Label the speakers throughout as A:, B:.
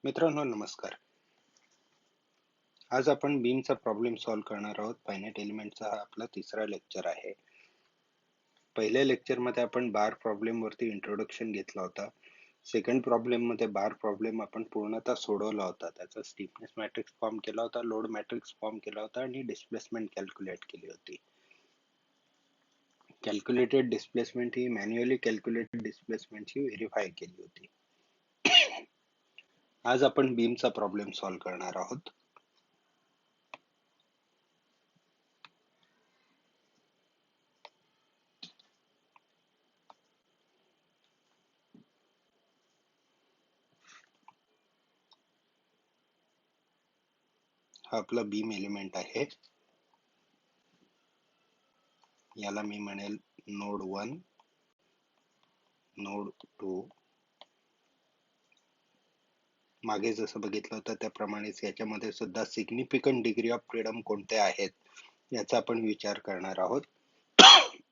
A: मित्रांनो नमस्कार. आज आपण बीमचा प्रॉब्लेम सॉल्व्ह करणार आहोत. फायनाइट एलिमेंटचा हा आपला तिसरा लेक्चर आहे. पहिल्या लेक्चर मध्ये आपण बार प्रॉब्लेम वरती इंट्रोडक्शन घेतला होता. सेकंड प्रॉब्लेम मध्ये बार प्रॉब्लेम आपण पूर्णतः सोडवला होता. त्याचा स्टिफनेस मॅट्रिक्स फॉर्म केला होता, लोड मॅट्रिक्स फॉर्म केला होता आणि डिस्प्लेसमेंट कॅल्क्युलेट केली होती. कॅल्क्युलेटेड डिस्प्लेसमेंट ही मॅन्युअली कॅल्क्युलेटेड डिस्प्लेसमेंटची व्हेरीफाय केली होती. आज आपण बीमचा प्रॉब्लेम सॉल्व्ह करणार आहोत. हा आपला बीम एलिमेंट आहे. याला मी म्हणेल नोड 1, नोड 2. मागे जसं बघितलं होतं त्याप्रमाणेच याच्यामध्ये सुद्धा सिग्निफिकंट डिग्री ऑफ फ्रीडम कोणत्या आहेत याचा आपण विचार करणार आहोत.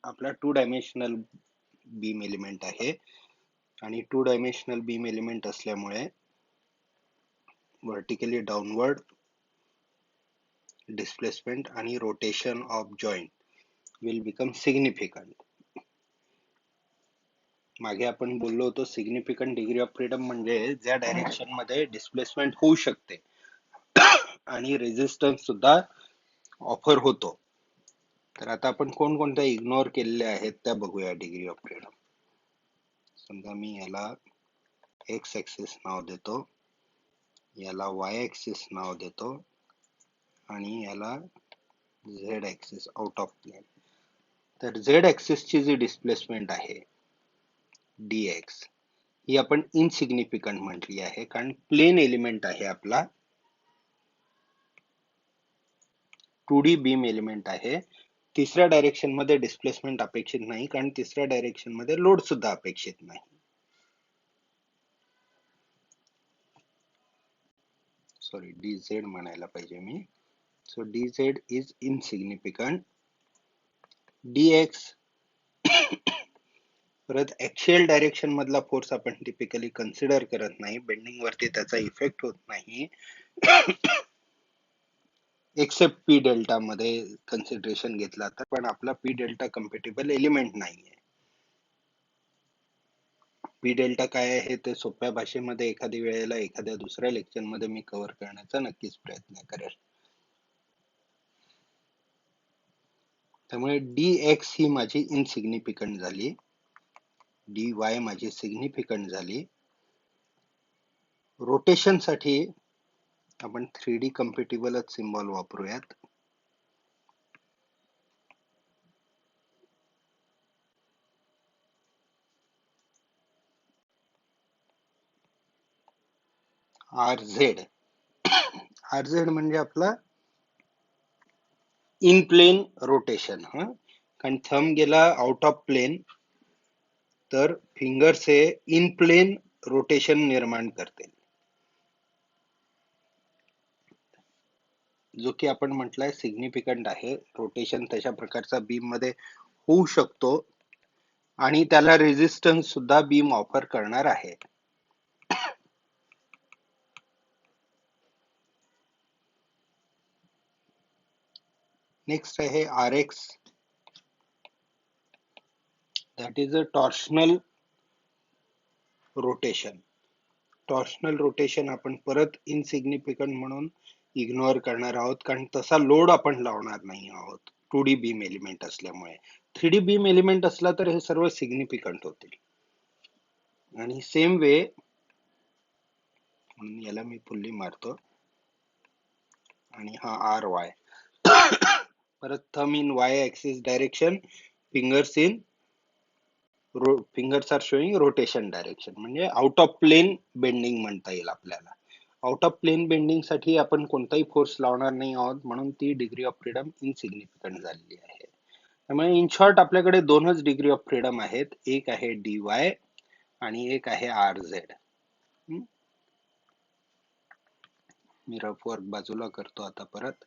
A: आपला 2 डायमेन्शनल बीम एलिमेंट आहे आणि 2 डायमेन्शनल बीम एलिमेंट असल्यामुळे वर्टिकली डाउनवर्ड डिस्प्लेसमेंट आणि rotation of joint will become significant. मागे आपण बोललो होतो सिग्निफिकंट डिग्री ऑफ फ्रीडम म्हणजे ज्या डायरेक्शन मध्ये डिस्प्लेसमेंट होऊ शकते आणि रेजिस्टन्स सुद्धा ऑफर होतो. तर आता आपण कोणकोणत्या इग्नोर केलेल्या आहेत त्या बघूया डिग्री ऑफ फ्रीडम. समजा मी याला एक्स ऍक्सिस नाव देतो, याला वाय ऍक्सिस नाव देतो आणि याला Z axis out of plane. तर झेड ऍक्सिस ची जी डिस्प्लेसमेंट आहे dx ही आपण इनसिग्निफिकंट म्हटली आहे कारण प्लेन एलिमेंट आहे आपला. 2D बीम एलिमेंट आहे. तिसऱ्या डायरेक्शन मध्ये डिस्प्लेसमेंट अपेक्षित नाही कारण तिसऱ्या डायरेक्शन मध्ये लोड सुद्धा अपेक्षित नाही. सॉरी dz म्हणायला पाहिजे मी. So dz is insignificant. dx परत ऍक्सियल डायरेक्शन मधला फोर्स आपण टिपिकली कन्सिडर करत नाही, बेंडिंग वरती त्याचा इफेक्ट होत नाही एक्सेप्ट पी डेल्टा मध्ये कन्सिडरेशन घेतला तर, पण आपला पी डेल्टा कम्पॅटिबल एलिमेंट नाहीये. पी डेल्टा काय आहे ते सोप्या भाषेमध्ये एखाद्या वेळेला एखाद्या दुसऱ्या लेक्चर मध्ये मी कव्हर करण्याचा नक्कीच प्रयत्न करेल. त्यामुळे dx ही माझी इनसिग्निफिकंट झाली, dy माझी सिग्निफिकंट झाली. रोटेशन साठी आपण 3D कम्पॅटिबलच सिम्बॉल वापरूयात. rz rz म्हणजे आपला इन प्लेन रोटेशन. कारण थंब गेला आउट ऑफ प्लेन तर फिंगर्स हे इन प्लेन रोटेशन निर्माण करते, जो की आपण म्हटलंय सिग्निफिकंट आहे. रोटेशन तशा प्रकारचा बीम मध्ये होऊ शकतो आणि त्याला रेजिस्टन्स सुद्धा बीम ऑफर करणार आहे. नेक्स्ट आहे rx, that is a torsional rotation. Torsional rotation आपण परत इनसिग्निफिकंट म्हणून इग्नोर करणार आहोत कारण तसा लोड आपण लावणार नाही आहोत 2D बीम एलिमेंट असल्यामुळे. 3D बीम एलिमेंट असला तर हे सर्व सिग्निफिकंट होतील. आणि सेम वे याला मी फुल्ली मारतो आणि हा ry परत thumb in y axis direction, fingers in fingers are showing rotation direction, म्हणजे आउट ऑफ प्लेन बेंडिंग म्हणता येईल आपल्याला. आउट ऑफ प्लेन बेंडिंग साठी आपण कोणताही फोर्स लावणार नाही आहोत म्हणून ती डिग्री ऑफ फ्रीडम इनसिग्निफिकंट झालेली आहे. त्यामुळे इन शॉर्ट आपल्याकडे दोनच डिग्री ऑफ फ्रीडम आहेत, एक आहे dy आणि एक आहे rz. मी रफ वर्क बाजूला करतो आता परत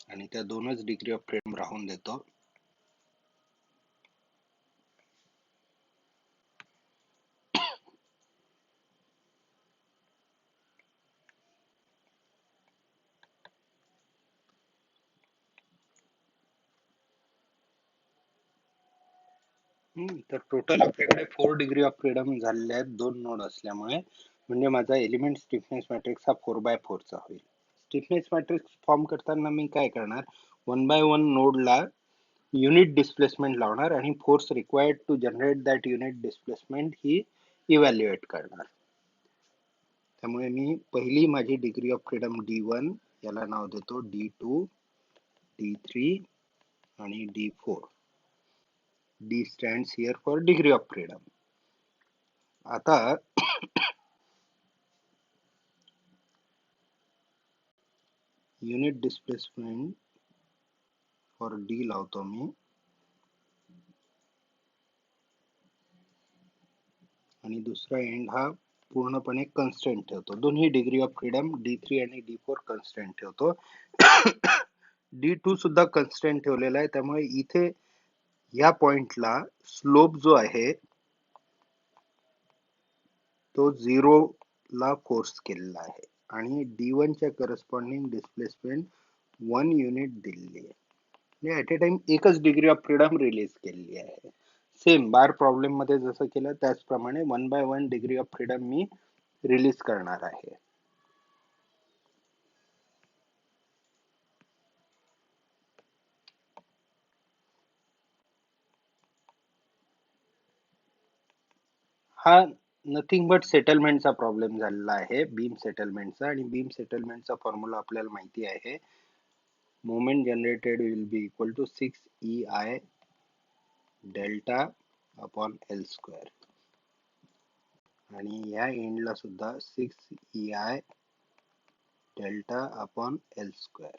A: आणि त्या दोनच डिग्री ऑफ फ्रीडम राहून देतो. तर टोटल आपल्याकडे 4 डिग्री ऑफ फ्रीडम झालेले आहेत 2 नोड असल्यामुळे. म्हणजे माझा एलिमेंट स्टिफनेस मॅट्रिक्स हा 4x4 चा होईल. स्टिफनेस मॅट्रिक्स फॉर्म करताना मी काय करणार, 1 बाय 1 नोडला युनिट डिस्प्लेसमेंट लावणार आणि force required to generate that unit displacement ही इव्हॅल्युएट करणार. त्यामुळे मी पहिली माझी डिग्री ऑफ फ्रीडम D1, याला नाव देतो D2, D3 आणि D4. D stands here for degree of freedom. आता युनिट डिस्प्लेसमेंट फॉर D लावतो मी आणि दुसरा एंड हा पूर्णपणे कन्स्टंट ठेवतो. दोन्ही डिग्री ऑफ फ्रीडम D3 आणि D4 कन्स्टंट ठेवतो. D2 सुद्धा कन्स्टंट ठेवलेला आहे. त्यामुळे इथे या पॉइंटला स्लोप जो आहे तो 0 ला फोर्स केलेला आहे आणि D1 च्या करस्पॉन्डिंग डिस्प्लेसमेंट 1 युनिट दिलेली आहे. म्हणजे ऍट ए टाइम एकच डिग्री ऑफ फ्रीडम रिलीज केलेली आहे. सेम बार प्रॉब्लेम मध्ये जसं केलं त्याचप्रमाणे 1 बाय 1 डिग्री ऑफ फ्रीडम मी रिलीज करणार आहे. हा नथिंग बट सेटलमेंटचा प्रॉब्लेम झालेला आहे, बीम सेटलमेंटचा. आणि बीम सेटलमेंटचा फॉर्म्युला आपल्याला माहिती आहे. Moment generated will be equal to 6EI delta upon L square. आणि या एंडला सुद्धा 6EI delta upon L square.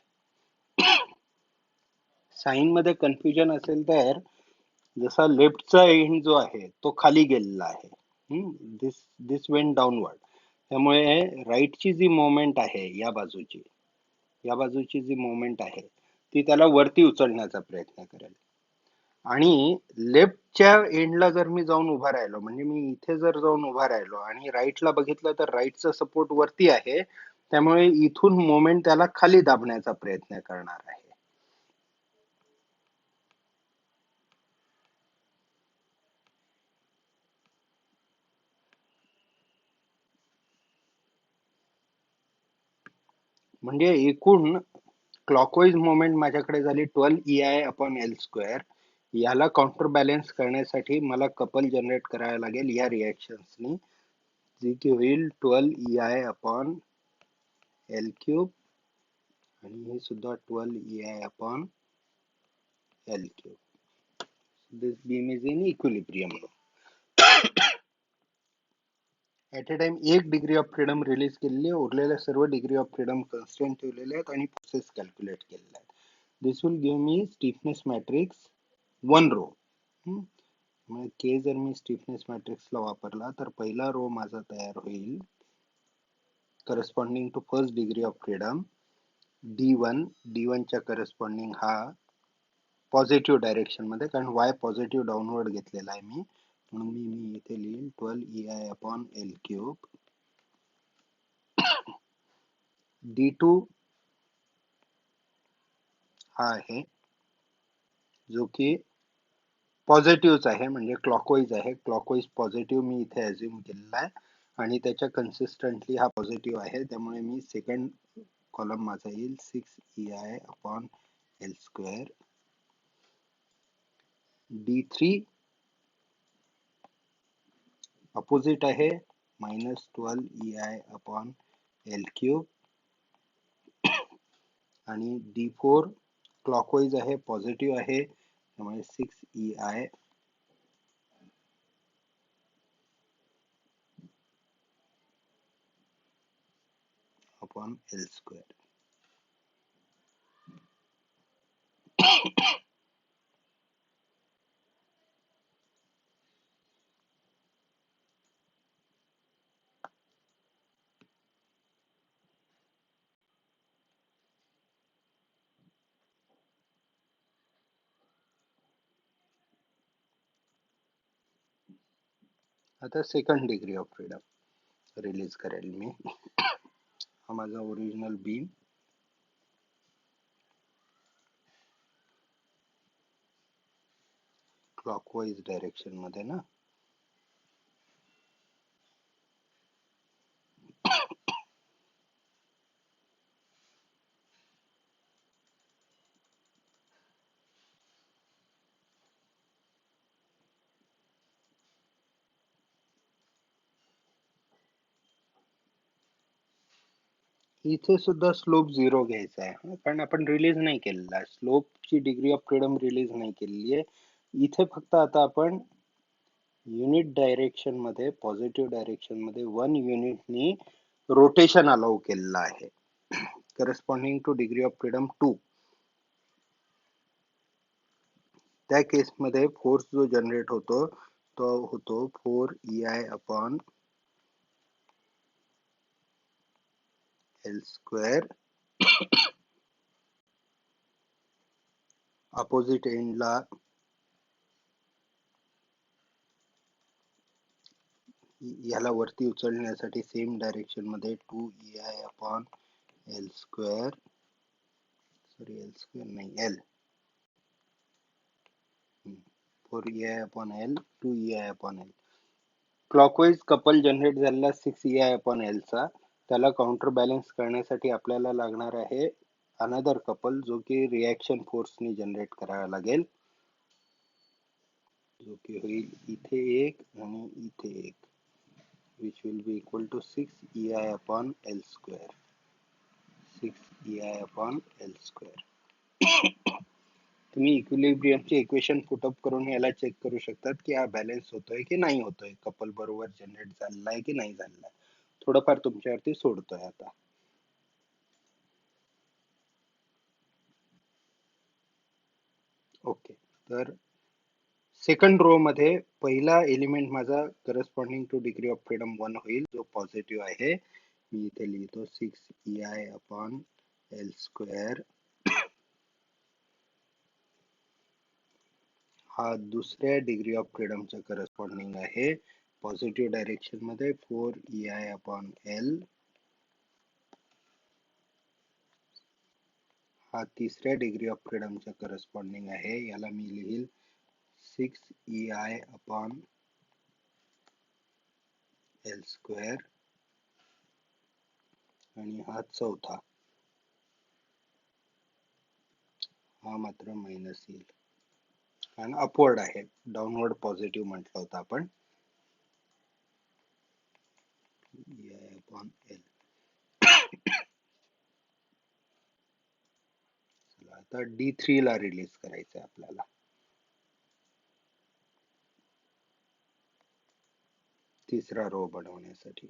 A: Sign मध्ये कन्फ्युजन असेल तर जसा लेफ्टचा एंड जो आहे तो खाली गेलेला आहे, दिस दिस वेंट डाऊनवर्ड. त्यामुळे राईटची जी मोमेंट आहे या बाजूची जी मोमेंट आहे ती त्याला वरती उचलण्याचा प्रयत्न करेल. आणि लेफ्टच्या एंडला जर मी जाऊन उभा राहिलो, म्हणजे मी इथे जर जाऊन उभा राहिलो आणि राईटला बघितलं तर राईटचा सपोर्ट वरती आहे, त्यामुळे इथून मोमेंट त्याला खाली दाबण्याचा प्रयत्न करणार आहे. म्हणजे एकूण क्लॉकवाईज मोमेंट माझ्याकडे झाली 12EI अपॉन L स्क्वेअर. याला काउंटर बॅलन्स करण्यासाठी मला कपल जनरेट करायला लागेल या रिएक्शन्सनी, जी की होईल 12EI अपॉन L क्यूब आणि हे सुद्धा 12EI upon L cube. This beam is in equilibrium. At A time एक डिग्री ऑफ फ्रीडम रिलीज केलेली आहे, उरलेल्या सर्व डिग्री ऑफ फ्रीडम कन्स्टंट ठेवलेले आहेत आणि फोर्सेस कॅल्क्युलेट केलेले आहेत. This will give me stiffness matrix 1 row. के जर मी स्टिफनेस मॅट्रिक्सला वापरला तर पहिला रो माझा तयार होईल corresponding to first degree of freedom D1 च्या करस्पॉन्डिंग हा पॉझिटिव्ह डायरेक्शन मध्ये, कारण y पॉझिटिव्ह डाऊनवर्ड घेतलेला आहे मी, म्हणून मी इथे लिहिल 12EI upon L cube. D2 हा आहे जो की पॉझिटिव्हच आहे, म्हणजे क्लॉकवाईज आहे. क्लॉकवाईज पॉझिटिव्ह मी इथे अज्युम केलेला आहे आणि त्याच्या कन्सिस्टंटली हा पॉझिटिव्ह आहे. त्यामुळे मी सेकंड कॉलम माझा येईल 6EI upon L square. D3 opposite आहे, -12EI अपॉन L क्यूब. आणि D4 क्लॉकवाईज आहे, पॉझिटिव्ह आहे, त्यामुळे 6EI अपॉन L स्क्वेअर. आता second degree of freedom release करेल मी. हा माझा ओरिजिनल बीम. क्लॉकवाईज डायरेक्शन मध्ये ना. इथे सुद्धा स्लोप 0 घ्यायचा आहे, कारण आपण रिलीज नाही केलेला आहे. स्लोपची डिग्री ऑफ फ्रीडम रिलीज नाही केलेली आहे. इथे फक्त आता आपण युनिट डायरेक्शन मध्ये, पॉझिटिव्ह डायरेक्शन मध्ये 1 युनिटनी रोटेशन अलाउ केलेलं आहे, corresponding two degree of freedom 2. त्या केसमध्ये फोर्स जो जनरेट होतो तो होतो 4 EI upon L square. Opposite एंडला याला वरती उचलण्यासाठी सेम डायरेक्शन मध्ये 2 EI upon L square, sorry L square नाही L, 4 EI upon L, 2 EI upon L. Clockwise couple generate झालेला 6 EI अपॉन L चा, त्याला काउंटर बॅलन्स करण्यासाठी आपल्याला लागणार आहे अनदर कपल, जो की रिएक्शन फोर्सनी जनरेट करावा लागेल, जो की होईल इथे एक आणि इथे एक, which will be equal to 6 EI upon L square. 6 EI upon L square. तुम्ही इक्विलिब्रियमचे इक्वेशन पुटअप करून याला चेक करू शकतात की हा बॅलन्स होतोय की नाही होतोय, कपल बरोबर जनरेट झालेला आहे की नाही झालेला आहे. थोडंफार तुमच्यावरती सोडतोय आता. ओके, तर सेकंड रो मध्ये पहिला एलिमेंट माझा corresponding two degree of freedom 1 होईल, जो पॉझिटिव्ह आहे. मी इथे लिहितो 6 EI अपॉन L स्क्वेअर. हा दुसऱ्या डिग्री ऑफ फ्रीडमचा करस्पॉन्डिंग आहे, पॉझिटिव्ह डायरेक्शन मध्ये 4 EI अपॉन L. हा तिसऱ्या डिग्री ऑफ फ्रीडमचा करस्पॉन्डिंग आहे, याला मी लिहिल 6 EI अपॉन L स्क्वेअर. आणि हा चौथा, हा मात्र मायनस येईल, कारण अपवर्ड आहे, डाऊनवर्ड पॉझिटिव्ह म्हटलं होतं आपण. EI upon L. आता D3 ला रिलीज करायचं आपल्याला. तिसरा रो बनवण्यासाठी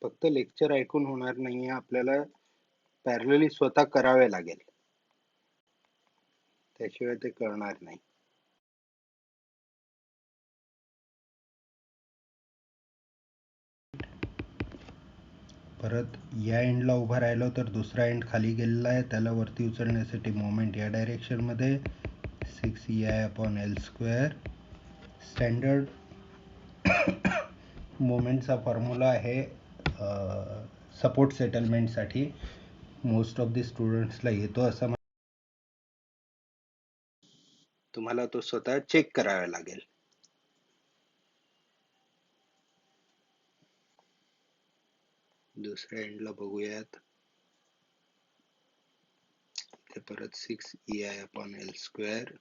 A: फक्त लेक्चर ऐकून होणार नाहीये, आपल्याला पॅरलली स्वतः करावे लागेल, त्याशिवाय ते कळणार नाही. परत या एंडला उभा राहिलो तर दुसरा एंड खाली गेलेला आहे, त्याला वरती उचलण्यासाठी मोमेंट या डायरेक्शन मध्ये 6 EI upon L square. Standard मोमेंटचा फॉर्म्युला आहे सपोर्ट सेटलमेंट साठी, मोस्ट ऑफ द स्टुडंट्सला येतो असं तुम्हाला तो स्वतः चेक करावा लागेल. दुसऱ्या एंडला बघूयात, इथे परत 6 EI upon L square.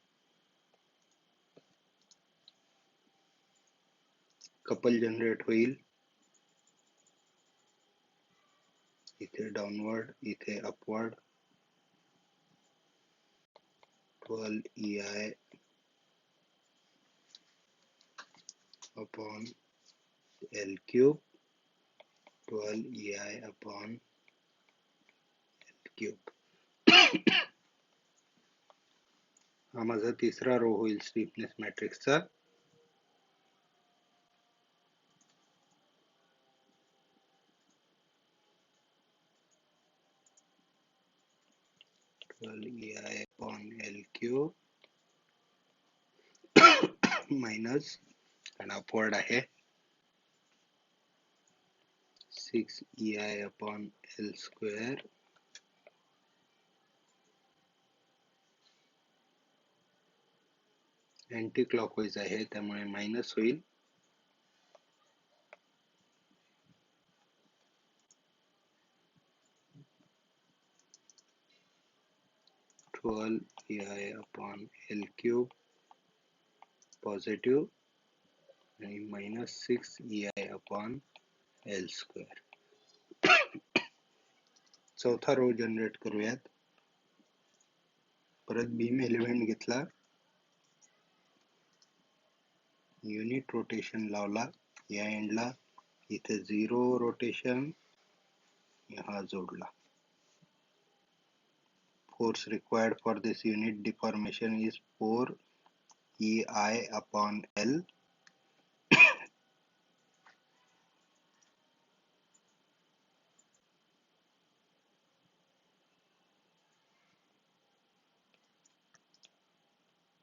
A: Couple generate होईल, इथे डाउनवर्ड, इथे upward. 12 EI upon L cube, 12 EI upon L cube. हा माझा तिसरा रो होईल स्टीफनेस मॅट्रिक्सचा. EI upon L cube minus, आणि अपवर्ड आहे 6 EI upon L square. Anti clockwise आहे त्यामुळे मायनस होईल. Twelve EI upon L cube positive आणि -6 EI अपॉन L स्क्वेअर. चौथा रो जनरेट करूयात. परत बीम एलिमेंट घेतला, युनिट रोटेशन लावला या एंडला, इथे 0 रोटेशन हा जोडला. Force required for this unit deformation is 4 EI upon L.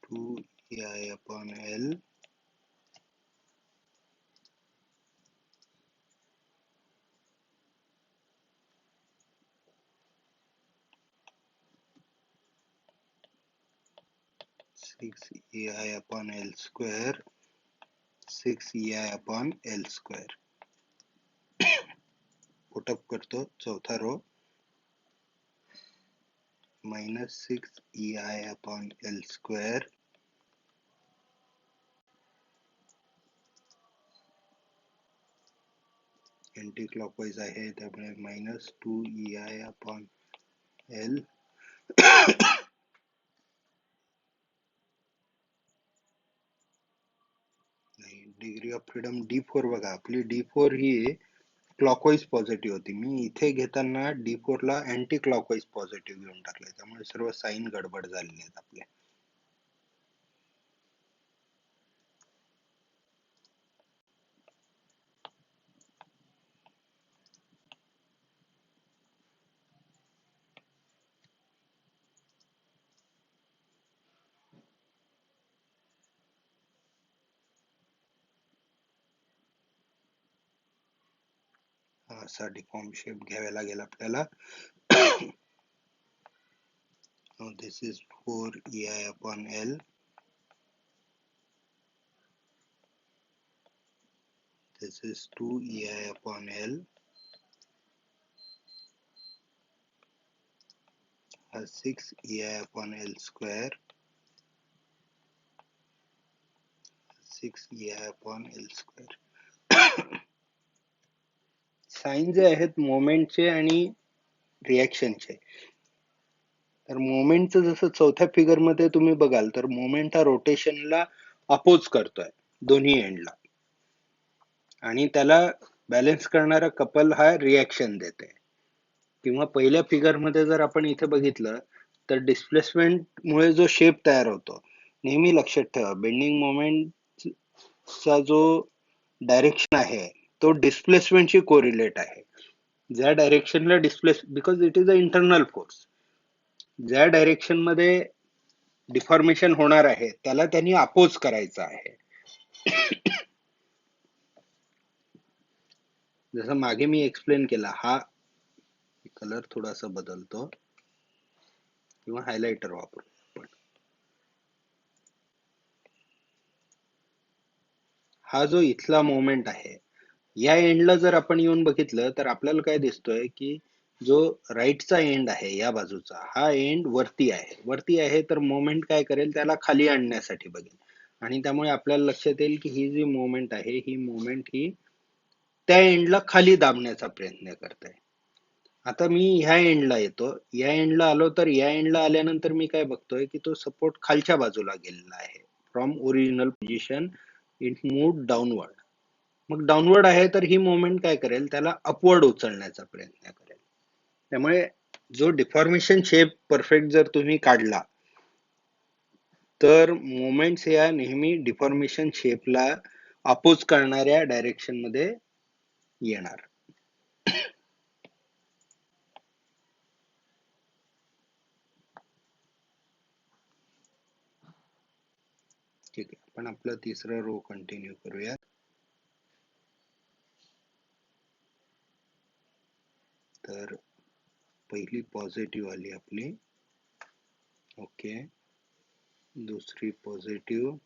A: Two EI upon L. Six EI upon L square. 6 EI upon L square. Put up करतो चौथा row. -6 EI upon L square. Anti clockwise आहे त्यामुळे -2 EI upon L. Degree of freedom D4 बघा, आपली D4 ही clockwise positive होती. मी इथे घेताना D4 ला अँटी क्लॉकवाईज पॉझिटिव्ह घेऊन टाकले, त्यामुळे सर्व साईन गडबड झालेले आहेत आपले. असा डिफॉर्म शेप घ्यावा लागेल आपल्याला. This is 4 EI upon L. This is 2 EI upon L. 6 EI upon L square. 6 EI upon L square. Sign जे आहेत मोमेंटचे आणि रिएक्शनचे, तर मोमेंटचं जसं चौथ्या फिगर मध्ये तुम्ही बघाल तर मोमेंट हा रोटेशनला अपोज करतोय दोन्ही एंडला, आणि त्याला बॅलन्स करणारा कपल हा रिएक्शन देते. किंवा पहिल्या फिगर मध्ये जर आपण इथे बघितलं तर डिस्प्लेसमेंट मुळे जो शेप तयार होतो, नेहमी लक्षात ठेवा बेंडिंग मोमेंट चा जो डायरेक्शन आहे तो डिस्प्लेसमेंटशी कोरिलेट आहे. ज्या डायरेक्शनला displace, because it is a internal force, ज्या डायरेक्शन मध्ये डिफॉर्मेशन होणार आहे त्याला त्यांनी अपोज करायचं आहे. जसं मागे मी एक्सप्लेन केला, हा कलर थोडासा बदलतो किंवा हायलाइटर वापरू आपण. हा जो इथला मोमेंट आहे या एंडला जर आपण येऊन बघितलं तर आपल्याला काय दिसतोय की जो राईटचा एंड आहे या बाजूचा, हा एंड वरती आहे. वरती आहे तर मोमेंट काय करेल, त्याला खाली आणण्यासाठी बघेल, आणि त्यामुळे आपल्याला लक्षात येईल की ही जी मोमेंट आहे ही मोमेंट ही त्या एंडला खाली दाबण्याचा प्रयत्न करत आहे. आता मी ह्या एंडला येतो, या एंडला आलो तर या एंडला आल्यानंतर मी काय बघतोय की तो सपोर्ट खालच्या बाजूला गेलेला आहे. From original position it move downward. मग डाऊनवर्ड आहे तर ही मोमेंट काय करेल, त्याला अपवर्ड उचलण्याचा प्रयत्न करेल. त्यामुळे जो डिफॉर्मेशन शेप परफेक्ट जर तुम्ही काढला तर मोमेंट्स या नेहमी डिफॉर्मेशन शेपला अपोज करणाऱ्या डायरेक्शन मध्ये येणार. ठीक आहे, आपण आपला तिसरा रो कंटिन्यू करूया. तर पहिली पॉझिटिव्ह आली आपली, ओके, दुसरी पॉझिटिव्ह,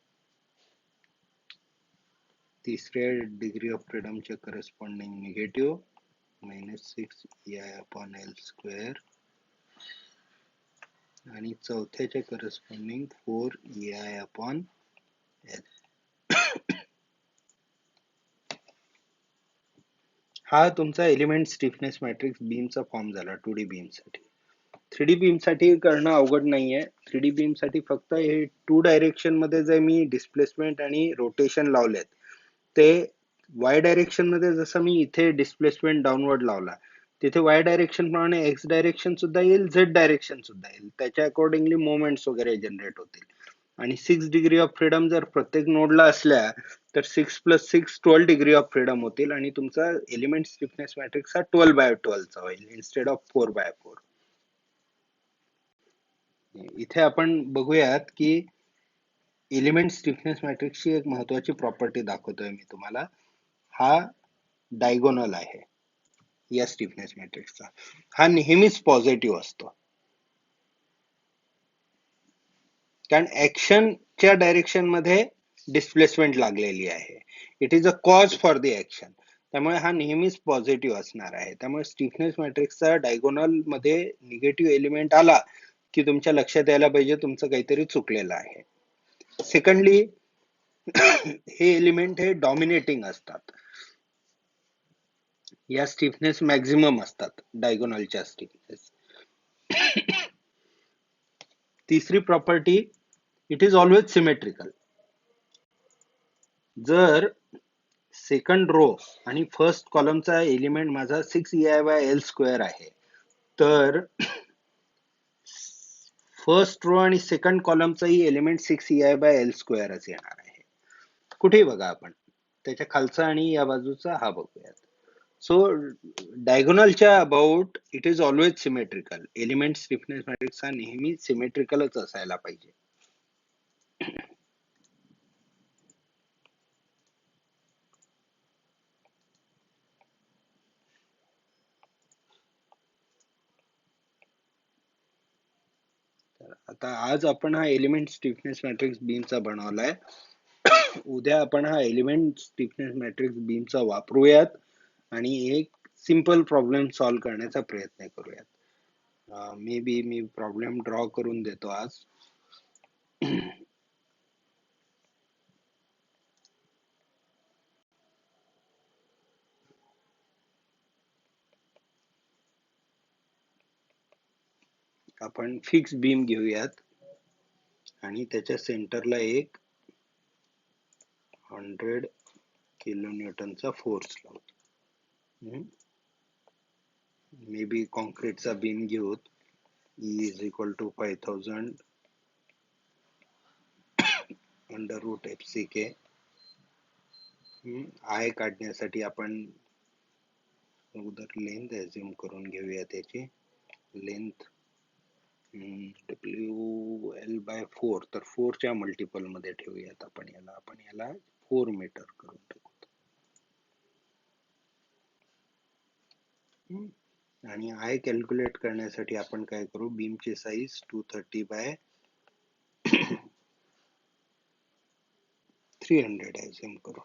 A: तिसऱ्या डिग्री ऑफ फ्रीडमच्या करस्पॉन्डिंग निगेटिव्ह -6 EI/L² आणि चौथ्याच्या करस्पॉन्डिंग 4 EI/L. हा तुमचा एलिमेंट स्टिफनेस मॅट्रिक्स बीमचा फॉर्म झाला 2D बीम साठी. 3D बीम साठी करणं अवघड नाहीये. 3D बीम साठी फक्त हे 2 डायरेक्शन मध्ये जे मी डिस्प्लेसमेंट आणि रोटेशन लावलेत ते y डायरेक्शन मध्ये जसं मी इथे डिस्प्लेसमेंट डाऊनवर्ड लावला तिथे y डायरेक्शन प्रमाणे x डायरेक्शन सुद्धा येईल, z डायरेक्शन सुद्धा येईल. त्याच्या अकॉर्डिंगली मोमेंट्स वगैरे जनरेट होतील. आणि 6 डिग्री ऑफ फ्रीडम जर प्रत्येक नोडला असल्या तर 6 + 6 12 डिग्री ऑफ फ्रीडम होतील आणि तुमचा एलिमेंट स्टिफनेस मॅट्रिक्स हा 12/12 चा होईल इन्स्टेड ऑफ 4/4. इथे आपण बघूयात की एलिमेंट स्टिफनेस मॅट्रिक्सची एक महत्वाची प्रॉपर्टी दाखवतोय मी तुम्हाला. हा डायगोनल आहे या स्टिफनेस मॅट्रिक्सचा. हा नेहमीच पॉझिटिव्ह असतो कारण ऍक्शनच्या डायरेक्शन मध्ये डिस्प्लेसमेंट लागलेली आहे. It is a cause for the action. त्यामुळे हा नेहमीच पॉझिटिव्ह असणार आहे. त्यामुळे स्टिफनेस मॅट्रिक्सचा डायगोनल मध्ये निगेटिव्ह एलिमेंट आला की तुमच्या लक्षात यायला पाहिजे तुमचं काहीतरी चुकलेलं आहे. सेकंडली हे एलिमेंट हे डॉमिनेटिंग असतात. या स्टिफनेस मॅक्झिमम असतात डायगोनलच्या स्टिफनेस. तिसरी property, it is always symmetrical. जर सेकंड रो आणि फर्स्ट कॉलमचा एलिमेंट माझा 6 EI/L² आहे तर फर्स्ट रो आणि सेकंड कॉलमचाही एलिमेंट 6 EI/L² येणार आहे. कुठेही बघा आपण, त्याच्या खालचा आणि या बाजूचा हा बघूयात. सो डायगोनलच्या about it is always symmetrical. Element stiffness matrix हा नेहमी सिमेट्रिकलच असायला पाहिजे. आता आज आपण हा एलिमेंट स्टिफनेस मॅट्रिक्स बीमचा बनवलाय. उद्या आपण हा एलिमेंट स्टिफनेस मॅट्रिक्स बीमचा वापरूयात आणि एक सिंपल प्रॉब्लेम सॉल्व्ह करण्याचा प्रयत्न करूयात. May be me problem draw करून देतो आज. आपण फिक्स बीम घेऊयात आणि त्याच्या सेंटरला एक 100 किलोन्यूटनचा फोर्स लावतो. मे बी कॉन्क्रीटचा बीम घेऊत. E is equal to 5000 √FCK. I काढण्यासाठी आपण अगोदर लेंथ अज्युम करून घेऊया. त्याची लेंथ WL/4 तर 4 च्या मल्टिपल मध्ये ठेवूयात आपण याला 4 मीटर करून टाकू. आणि I कॅल्क्युलेट करण्यासाठी आपण काय करू, बीमची साईज 230/300 अज्युम करू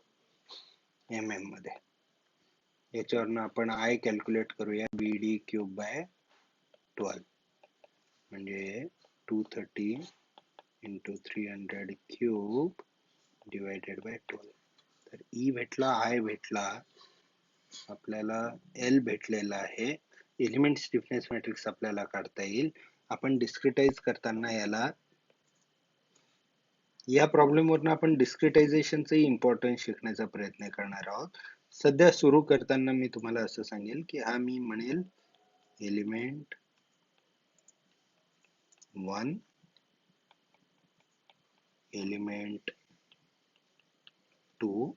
A: mm मध्ये. याच्यावरनं आपण I कॅल्क्युलेट करूया BD³/12 म्हणजे 230 × 300³ / 12. तर E भेटला, I भेटला, आपल्याला L भेटलेला आहे. एलिमेंट स्टिफनेस मॅट्रिक्स आपल्याला काढता येईल. आपण डिस्क्रिटाइज करताना या प्रॉब्लेम वरनं आपण डिस्क्रिटायझेशनचं इम्पॉर्टन्स शिकण्याचा प्रयत्न करणार आहोत. सध्या सुरू करताना मी तुम्हाला असं सांगेल की हा मी म्हणेल element 1, element 2,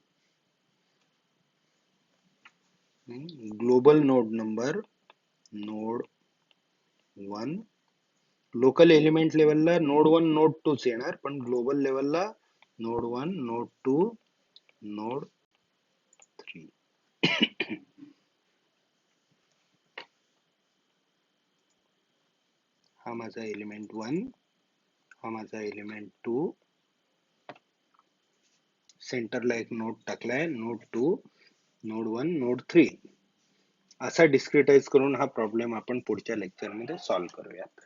A: global node number node 1. Local element लेवलला नोड 1 नोड 2 येणार, पण ग्लोबल लेवलला नोड 1 नोड 2 नोड 3. हा माझा एलिमेंट 1, हा माझा एलिमेंट 2, सेंटरला एक नोड टाकलाय, नोड 2, नोड 1, नोड 3. असा डिस्क्रिटाइज करून हा प्रॉब्लेम आपण पुढच्या लेक्चर मध्ये सॉल्व्ह करूयात.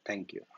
A: थँक्यू.